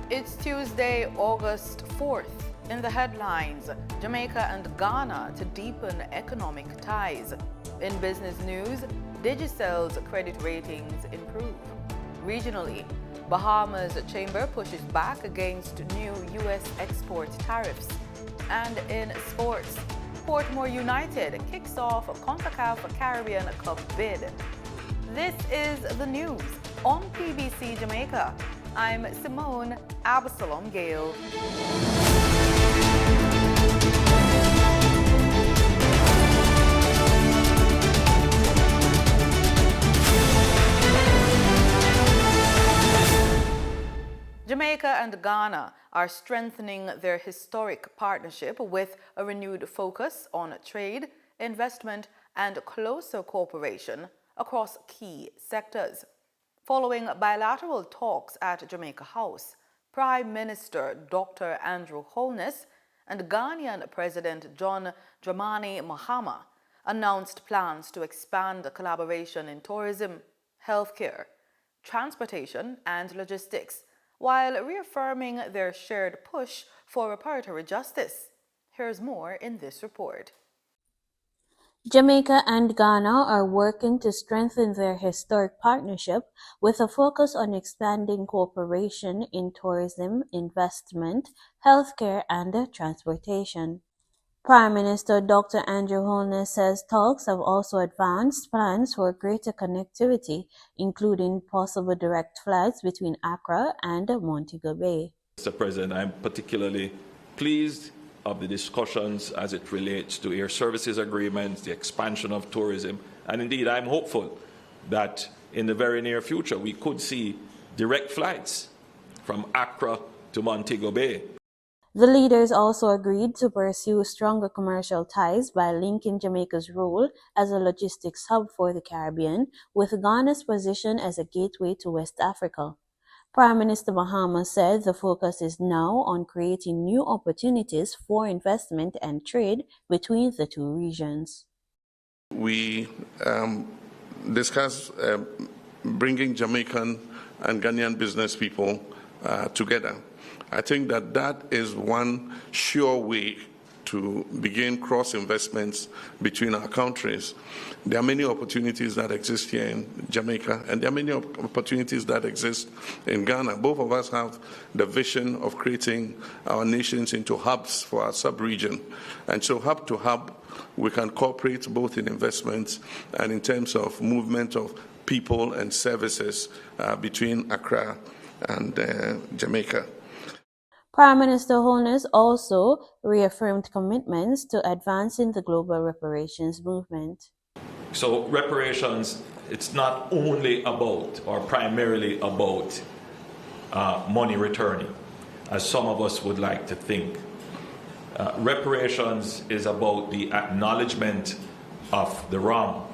It's Tuesday, August 4th. In the headlines, Jamaica and Ghana to deepen economic ties. In business news, DIGI credit ratings improve. Regionally, Bahamas Chamber pushes back against new U.S. export tariffs. And in sports, Portmore United kicks off CONCACAF Caribbean Cup bid. This is the news on PBC Jamaica. I'm Simone Absalom Gale. Jamaica and Ghana are strengthening their historic partnership with a renewed focus on trade, investment, and closer cooperation across key sectors. Following bilateral talks at Jamaica House, Prime Minister Dr. Andrew Holness and Ghanaian President John Dramani Mahama announced plans to expand collaboration in tourism, healthcare, transportation, and logistics, while reaffirming their shared push for reparatory justice. Here's more in this report. Jamaica and Ghana are working to strengthen their historic partnership with a focus on expanding cooperation in tourism, investment, healthcare, and transportation. Prime Minister Dr. Andrew Holness says talks have also advanced plans for greater connectivity, including possible direct flights between Accra and Montego Bay. Mr. President, I'm particularly pleased of the discussions as it relates to air services agreements, the expansion of tourism, and indeed I'm hopeful that in the very near future we could see direct flights from Accra to Montego Bay. The leaders also agreed to pursue stronger commercial ties by linking Jamaica's role as a logistics hub for the Caribbean with Ghana's position as a gateway to West Africa. Prime Minister Mahama said the focus is now on creating new opportunities for investment and trade between the two regions. We discussed bringing Jamaican and Ghanaian business people together. I think that is one sure way to begin cross-investments between our countries. There are many opportunities that exist here in Jamaica, and there are many opportunities that exist in Ghana. Both of us have the vision of creating our nations into hubs for our sub-region. And so hub to hub, we can cooperate both in investments and in terms of movement of people and services between Accra and Jamaica. Prime Minister Holness also reaffirmed commitments to advancing the global reparations movement. So reparations, it's not only about or primarily about money returning, as some of us would like to think. Reparations is about the acknowledgement of the wrong,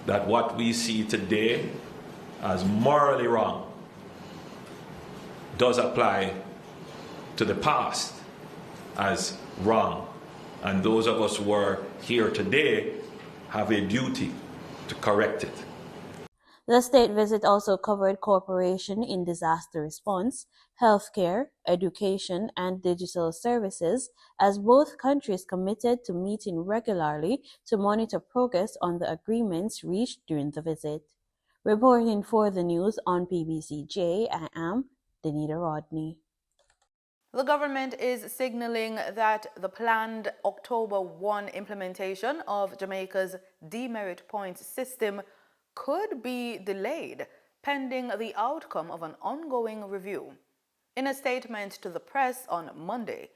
that what we see today as morally wrong does apply to the past as wrong, and those of us who are here today have a duty to correct it. The state visit also covered cooperation in disaster response, healthcare, education, and digital services, as both countries committed to meeting regularly to monitor progress on the agreements reached during the visit. Reporting for the news on PBCJ, I am Danita Rodney. The government is signaling that the planned October 1 implementation of Jamaica's demerit points system could be delayed pending the outcome of an ongoing review. In a statement to the press on Monday,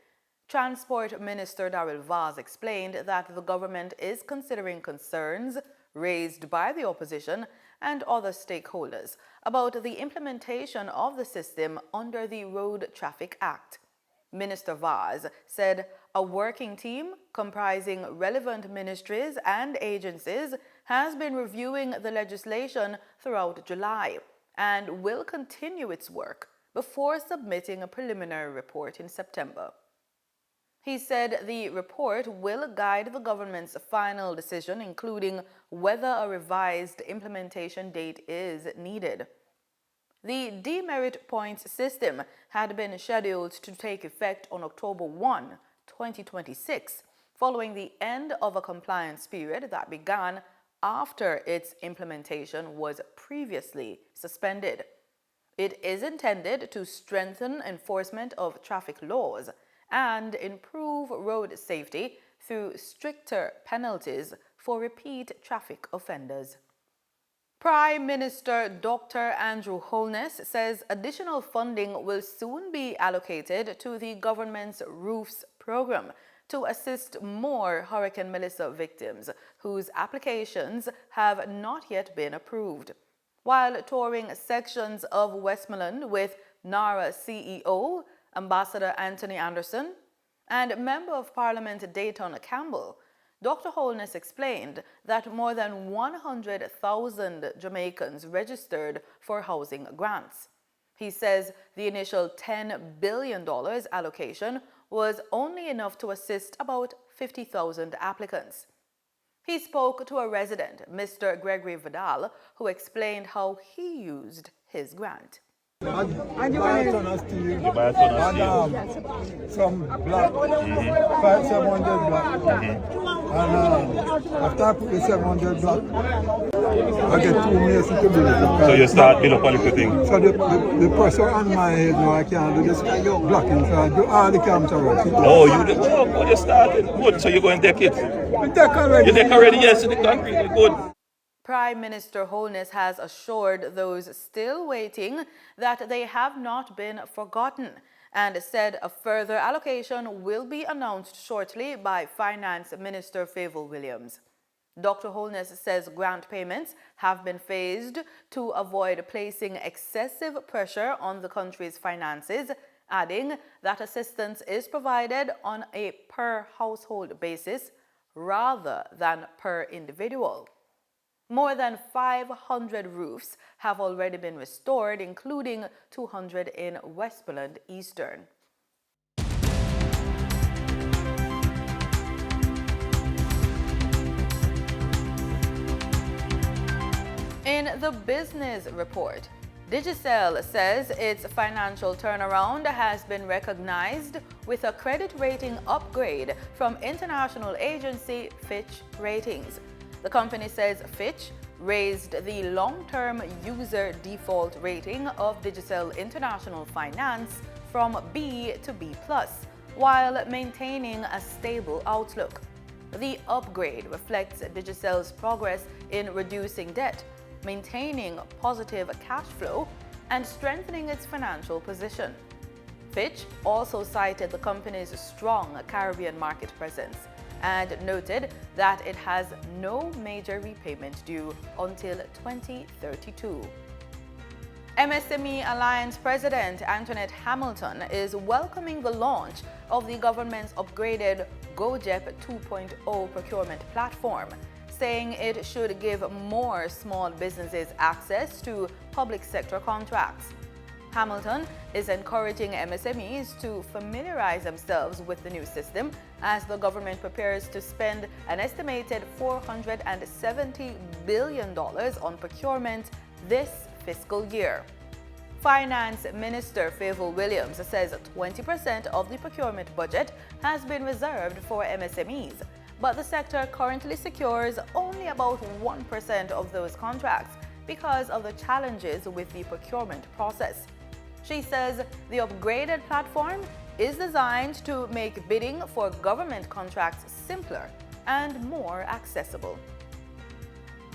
Transport Minister Darrell Vaz explained that the government is considering concerns raised by the opposition and other stakeholders about the implementation of the system under the Road Traffic Act. Minister Vaz said a working team comprising relevant ministries and agencies has been reviewing the legislation throughout July and will continue its work before submitting a preliminary report in September. He said the report will guide the government's final decision, including whether a revised implementation date is needed. The demerit points system had been scheduled to take effect on October 1, 2026, following the end of a compliance period that began after its implementation was previously suspended. It is intended to strengthen enforcement of traffic laws and improve road safety through stricter penalties for repeat traffic offenders. Prime Minister Dr. Andrew Holness says additional funding will soon be allocated to the government's Roofs program to assist more Hurricane Melissa victims whose applications have not yet been approved. While touring sections of Westmoreland with NARA CEO, Ambassador Anthony Anderson, and Member of Parliament Dayton Campbell, Dr. Holness explained that more than 100,000 Jamaicans registered for housing grants. He says the initial $10 billion allocation was only enough to assist about 50,000 applicants. He spoke to a resident, Mr. Gregory Vidal, who explained how he used his grant. I buy a ton of steel and some block, 700 block. And after I put the 700 block, I get 2 masons to build it. So you start build up a little thing? So the pressure on my head now, I can't do this blocking, so I do all the camera work. Oh, you started. Good, so you're going to take it? We take already. You take already, yes, in the concrete, good. Prime Minister Holness has assured those still waiting that they have not been forgotten and said a further allocation will be announced shortly by Finance Minister Favour Williams. Dr. Holness says grant payments have been phased to avoid placing excessive pressure on the country's finances, adding that assistance is provided on a per-household basis rather than per individual. More than 500 roofs have already been restored, including 200 in Westmoreland Eastern. In the business report, Digicel says its financial turnaround has been recognized with a credit rating upgrade from international agency Fitch Ratings. The company says Fitch raised the long-term user default rating of Digicel International Finance from B to B+, while maintaining a stable outlook. The upgrade reflects Digicel's progress in reducing debt, maintaining positive cash flow, and strengthening its financial position. Fitch also cited the company's strong Caribbean market presence and noted that it has no major repayment due until 2032. MSME Alliance President Antoinette Hamilton is welcoming the launch of the government's upgraded GoJEP 2.0 procurement platform, saying it should give more small businesses access to public sector contracts. Hamilton is encouraging MSMEs to familiarize themselves with the new system as the government prepares to spend an estimated $470 billion on procurement this fiscal year. Finance Minister Favour Williams says 20% of the procurement budget has been reserved for MSMEs, but the sector currently secures only about 1% of those contracts because of the challenges with the procurement process. She says the upgraded platform is designed to make bidding for government contracts simpler and more accessible.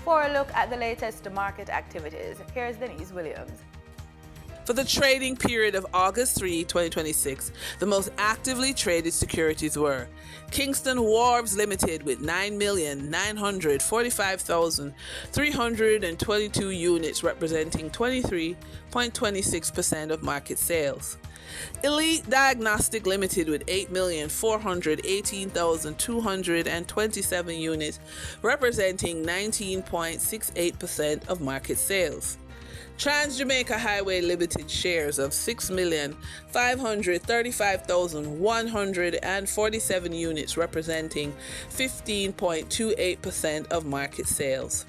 For a look at the latest market activities, here's Denise Williams. For the trading period of August 3, 2026, the most actively traded securities were Kingston Wharves Limited with 9,945,322 units representing 23.26% of market sales. Elite Diagnostic Limited with 8,418,227 units representing 19.68% of market sales. Trans-Jamaica Highway Limited shares of 6,535,147 units representing 15.28% of market sales.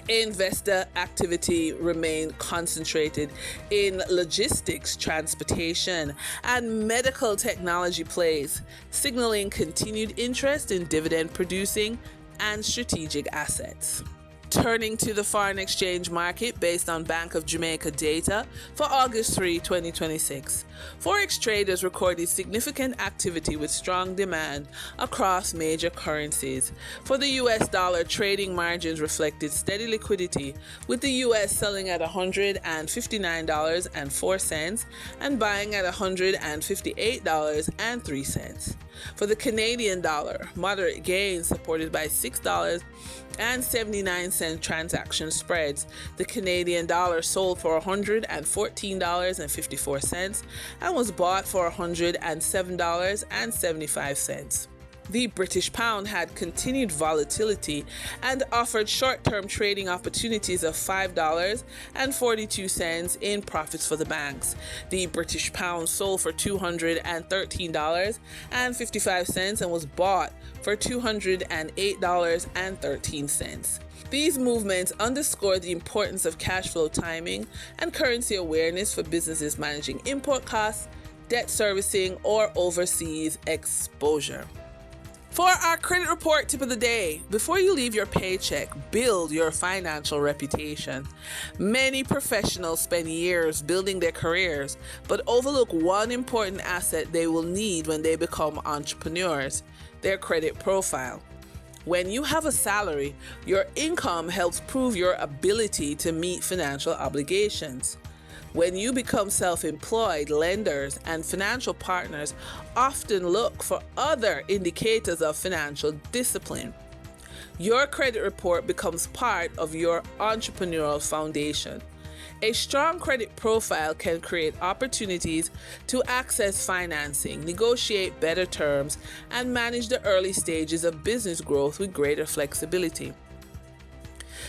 Investor activity remained concentrated in logistics, transportation, and medical technology plays, signaling continued interest in dividend-producing and strategic assets. Turning to the foreign exchange market based on Bank of Jamaica data for August 3, 2026, Forex traders recorded significant activity with strong demand across major currencies. For the US dollar, trading margins reflected steady liquidity, with the US selling at $159.04 and buying at $158.03. For the Canadian dollar, moderate gains supported by $6.79 transaction spreads. The Canadian dollar sold for $114.54 and was bought for $107.75. The British pound had continued volatility and offered short-term trading opportunities of $5.42 in profits for the banks. The British pound sold for $213.55 and was bought for $208.13. These movements underscore the importance of cash flow timing and currency awareness for businesses managing import costs, debt servicing, or overseas exposure. For our credit report tip of the day, before you leave your paycheck, build your financial reputation. Many professionals spend years building their careers, but overlook one important asset they will need when they become entrepreneurs: their credit profile. When you have a salary, your income helps prove your ability to meet financial obligations. When you become self-employed, lenders and financial partners often look for other indicators of financial discipline. Your credit report becomes part of your entrepreneurial foundation. A strong credit profile can create opportunities to access financing, negotiate better terms, and manage the early stages of business growth with greater flexibility.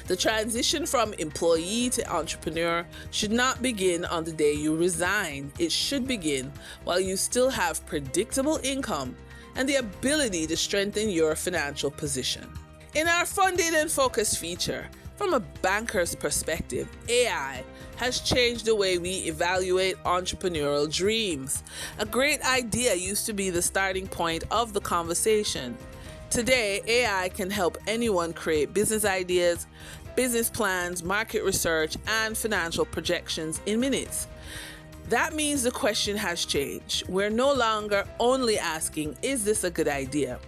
The transition from employee to entrepreneur should not begin on the day you resign. It should begin while you still have predictable income and the ability to strengthen your financial position. In our Funded and Focused feature, from a banker's perspective, AI has changed the way we evaluate entrepreneurial dreams. A great idea used to be the starting point of the conversation. Today, AI can help anyone create business ideas, business plans, market research, and financial projections in minutes. That means the question has changed. We're no longer only asking, is this a good idea?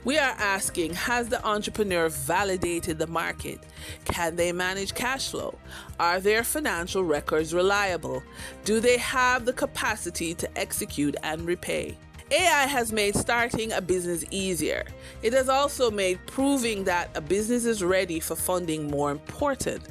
We are asking, has the entrepreneur validated the market? Can they manage cash flow? Are their financial records reliable? Do they have the capacity to execute and repay? AI has made starting a business easier. It has also made proving that a business is ready for funding more important.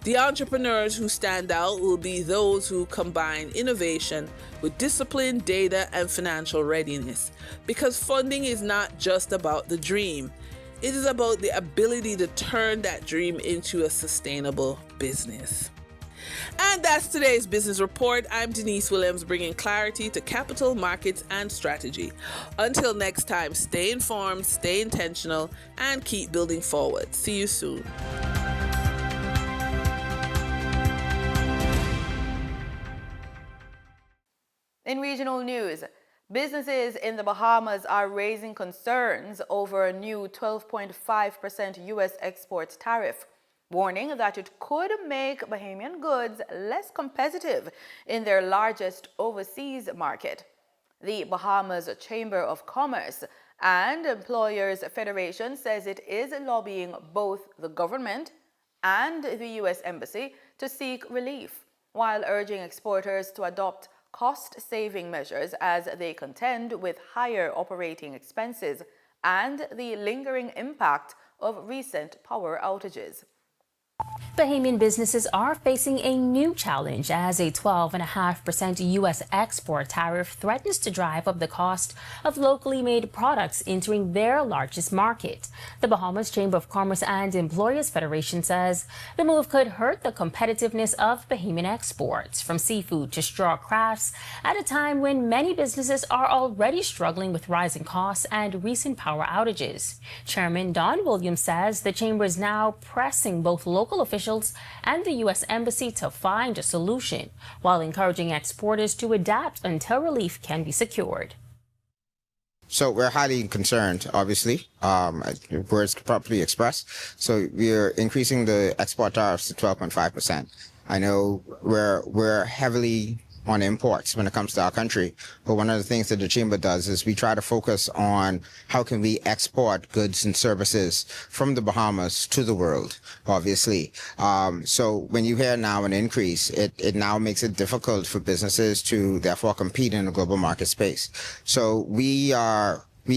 The entrepreneurs who stand out will be those who combine innovation with discipline, data, and financial readiness. Because funding is not just about the dream. It is about the ability to turn that dream into a sustainable business. And that's today's business report. I'm Denise Williams, bringing clarity to capital markets and strategy. Until next time, stay informed, stay intentional, and keep building forward. See you soon. In regional news, businesses in the Bahamas are raising concerns over a new 12.5% U.S. export tariff, warning that it could make Bahamian goods less competitive in their largest overseas market. The Bahamas Chamber of Commerce and Employers Federation says it is lobbying both the government and the U.S. Embassy to seek relief, while urging exporters to adopt cost-saving measures as they contend with higher operating expenses and the lingering impact of recent power outages. Bahamian businesses are facing a new challenge as a 12.5% U.S. export tariff threatens to drive up the cost of locally made products entering their largest market. The Bahamas Chamber of Commerce and Employers Federation says the move could hurt the competitiveness of Bahamian exports, from seafood to straw crafts, at a time when many businesses are already struggling with rising costs and recent power outages. Chairman Don Williams says the chamber is now pressing both local officials and the U.S. Embassy to find a solution, while encouraging exporters to adapt until relief can be secured. So we're highly concerned, obviously, words properly expressed. So we're increasing the export tariffs to 12.5%. I know we're heavily on imports when it comes to our country, but one of the things that the chamber does is we try to focus on how can we export goods and services from the Bahamas to the world, obviously. So when you hear now an increase, it now makes it difficult for businesses to therefore compete in the global market space. So we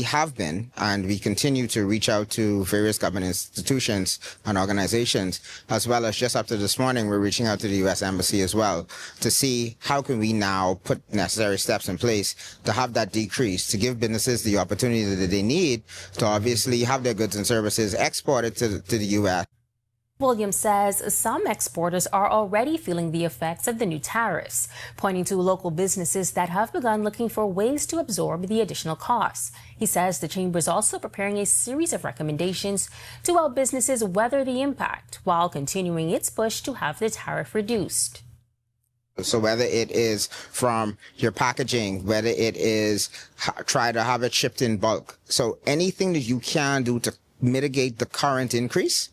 have been, and we continue to reach out to various government institutions and organizations, as well as just after this morning, we're reaching out to the U.S. Embassy as well to see how can we now put necessary steps in place to have that decrease, to give businesses the opportunity that they need to obviously have their goods and services exported to the U.S. Williams says some exporters are already feeling the effects of the new tariffs, pointing to local businesses that have begun looking for ways to absorb the additional costs. He says the chamber is also preparing a series of recommendations to help businesses weather the impact while continuing its push to have the tariff reduced. So whether it is from your packaging, whether it is try to have it shipped in bulk. So anything that you can do to mitigate the current increase,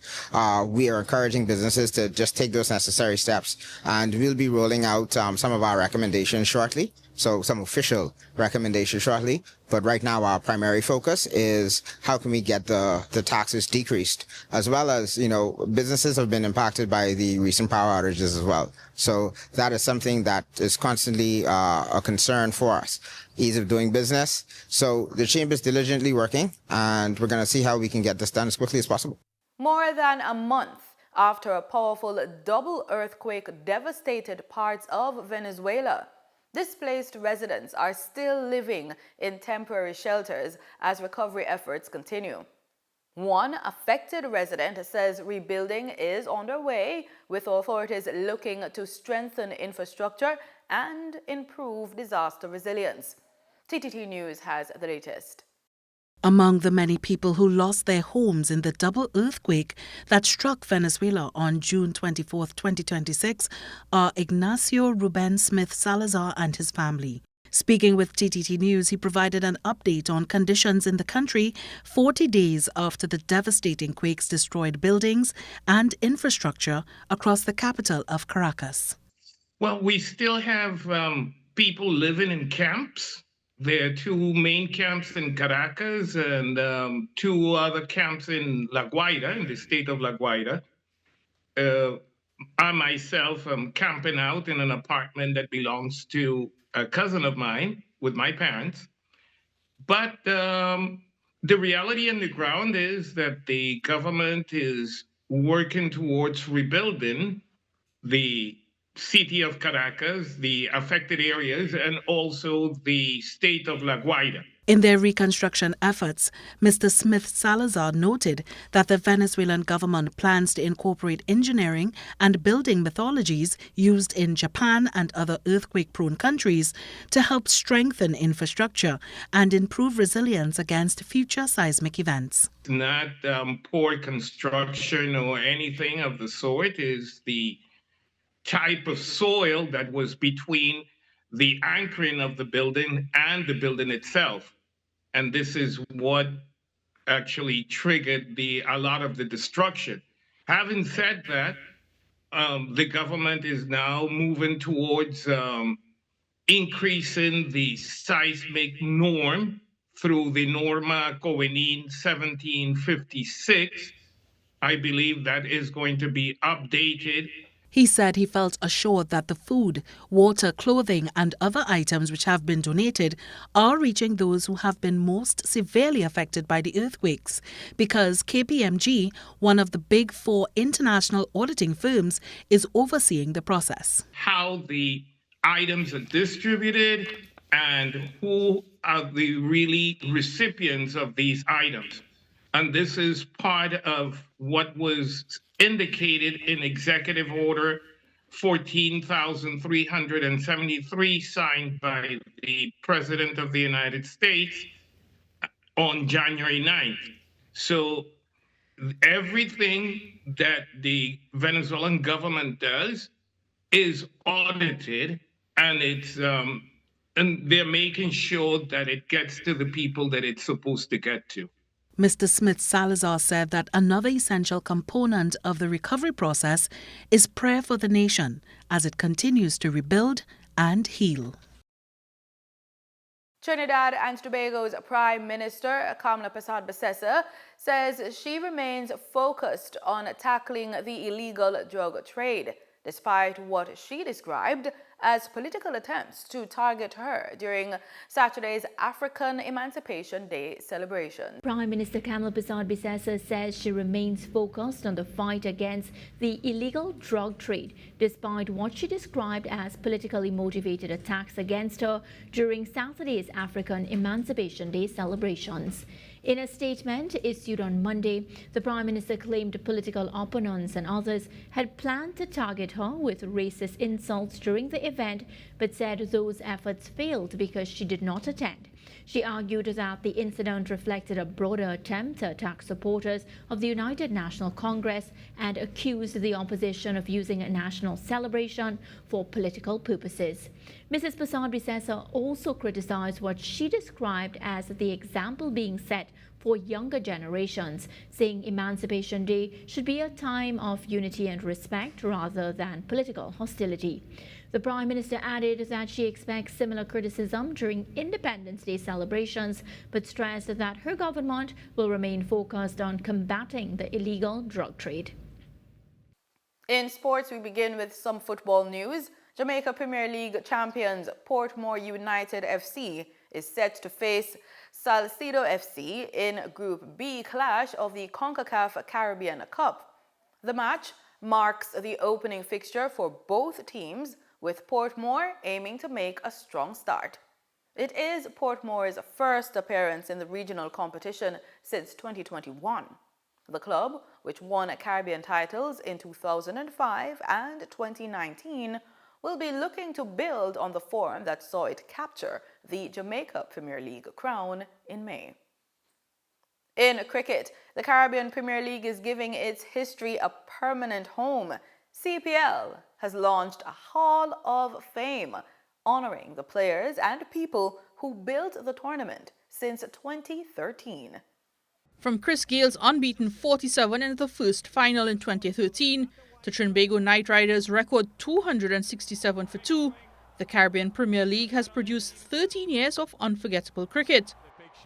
we are encouraging businesses to just take those necessary steps, and we'll be rolling out some of our recommendations shortly, so some official recommendations shortly. But right now our primary focus is how can we get the taxes decreased, as well as, you know, businesses have been impacted by the recent power outages as well. So that is something that is constantly a concern for us. Ease of doing business. So the chamber is diligently working, and we're going to see how we can get this done as quickly as possible. More than a month after a powerful double earthquake devastated parts of Venezuela, displaced residents are still living in temporary shelters as recovery efforts continue. One affected resident says rebuilding is underway, with authorities looking to strengthen infrastructure and improve disaster resilience. TTT News has the latest. Among the many people who lost their homes in the double earthquake that struck Venezuela on June 24, 2026, are Ignacio Ruben Smith Salazar and his family. Speaking with TTT News, he provided an update on conditions in the country 40 days after the devastating quakes destroyed buildings and infrastructure across the capital of Caracas. Well, we still have people living in camps. There are two main camps in Caracas and two other camps in La Guaira, in the state of La Guaira. I myself am camping out in an apartment that belongs to a cousin of mine with my parents. But the reality on the ground is that the government is working towards rebuilding the city of Caracas, the affected areas, and also the state of La Guaira. In their reconstruction efforts, Mr. Smith Salazar noted that the Venezuelan government plans to incorporate engineering and building methodologies used in Japan and other earthquake-prone countries to help strengthen infrastructure and improve resilience against future seismic events. Not poor construction or anything of the sort. Is the type of soil that was between the anchoring of the building and the building itself. And this is what actually triggered a lot of the destruction. Having said that, the government is now moving towards increasing the seismic norm through the Norma Covenine 1756. I believe that is going to be updated He said he felt assured that the food, water, clothing and other items which have been donated are reaching those who have been most severely affected by the earthquakes because KPMG, one of the big four international auditing firms, is overseeing the process. How the items are distributed and who are the really recipients of these items. And this is part of what was indicated in Executive Order 14,373 signed by the President of the United States on January 9th. So everything that the Venezuelan government does is audited, and and they're making sure that it gets to the people that it's supposed to get to. Mr. Smith Salazar said that another essential component of the recovery process is prayer for the nation as it continues to rebuild and heal. Trinidad and Tobago's Prime Minister, Kamla Persad-Bissessar, says she remains focused on tackling the illegal drug trade, despite what she described as political attempts to target her during Saturday's African Emancipation Day celebration. Prime Minister Kamla Persad-Bissessar says she remains focused on the fight against the illegal drug trade, despite what she described as politically motivated attacks against her during Saturday's African Emancipation Day celebrations. In a statement issued on Monday, the Prime Minister claimed political opponents and others had planned to target her with racist insults during the event, but said those efforts failed because she did not attend. She argued that the incident reflected a broader attempt to attack supporters of the United National Congress and accused the opposition of using a national celebration for political purposes. Mrs. Persad-Bissessar also criticized what she described as the example being set for younger generations, saying Emancipation Day should be a time of unity and respect rather than political hostility. The Prime Minister added that she expects similar criticism during Independence Day celebrations, but stressed that her government will remain focused on combating the illegal drug trade. In sports, we begin with some football news. Jamaica Premier League champions Portmore United FC is set to face Salcedo FC in Group B clash of the CONCACAF Caribbean Cup. The match marks the opening fixture for both teams, with Portmore aiming to make a strong start. It is Portmore's first appearance in the regional competition since 2021. The club, which won Caribbean titles in 2005 and 2019, will be looking to build on the form that saw it capture the Jamaica Premier League crown in May. In cricket, the Caribbean Premier League is giving its history a permanent home. CPL has launched a Hall of Fame, honoring the players and people who built the tournament since 2013. From Chris Gale's unbeaten 47 in the first final in 2013 to Trinbago Knight Riders' record 267 for 2, the Caribbean Premier League has produced 13 years of unforgettable cricket.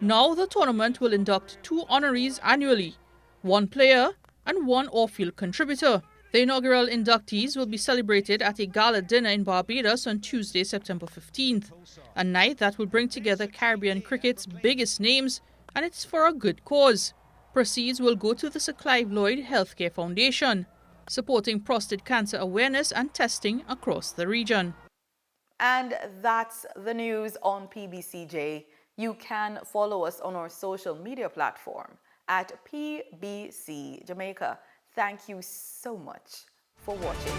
Now the tournament will induct 2 honorees annually, 1 player and 1 off-field contributor. The inaugural inductees will be celebrated at a gala dinner in Barbados on Tuesday, September 15th, a night that will bring together Caribbean cricket's biggest names, and it's for a good cause. Proceeds will go to the Sir Clive Lloyd Healthcare Foundation, supporting prostate cancer awareness and testing across the region. And that's the news on PBCJ. You can follow us on our social media platform at PBCJamaica. Thank you so much for watching.